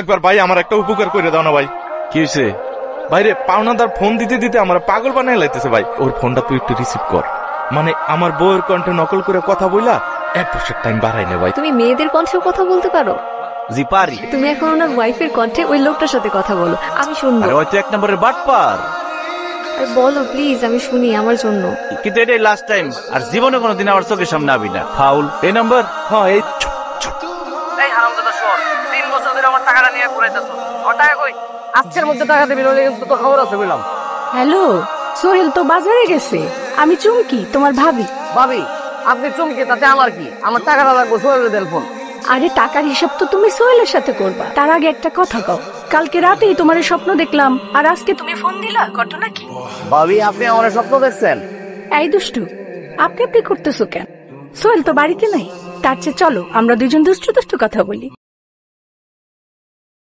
একবার ভাই আমার একটা উপকার করে দাও না ভাই। কি হয়েছে? ভাইরে পাওনাদার ফোন দিতে দিতে আমার পাগল বানায় লাইতেছে ভাই। ওর ফোনটা তুই একটু রিসিভ কর। মানে আমার বউয়ের কণ্ঠে নকল করে কথা বইলা 1 বছর টাইম বাড়াই নে ভাই। তুমি মেয়েদের কণ্ঠে কথা বলতে পারো? জি পারি। তুমি এখন ওনার ওয়াইফের কণ্ঠে ওই লোকটার সাথে কথা বলো, আমি শুনবো। আরে হয়তো 1 নম্বরের বাটপার। আর বলো প্লিজ, আমি শুনি আমার জন্য। কিন্তু এটাই লাস্ট টাইম, আর জীবনে কোনোদিন আমার চোখের সামনে আবি না। ফাউল। এই নাম্বার? হ্যাঁ এই এই হারামজাদা শোন, 3 বছর ধরে আমার টাকাটা নিয়ে ঘুরাইতেছো। আমার টাকা কই? আজকের মধ্যে টাকা দিবি, নইলে কিন্তু তো খবর আছে বললাম। হ্যালো, সোহেল তো বাজারে গেছে, আমি চুমকি তোমার ভাবি। ভাবি আপনি চমকে, তাতে আমার কি? আমার টাকাটা লাগবে, সোহেলের দেন ফোন। আরে টাকার হিসাব তো তুমি সোহেলের সাথে করবা, তার আগে একটা কথা কও। কালকে রাতেই তোমার স্বপ্ন দেখলাম, আর আজকে তুমি ফোন দিলা, ঘটনা কি? ভাবি আপনি আমার স্বপ্ন দেখছেন? এই দুষ্টু, আপনি করতেছো কেন? সোহেল তো বাড়িতে নাই, তার চেয়ে চলো আমরা দুজন দুষ্টু দুষ্টু কথা বলি।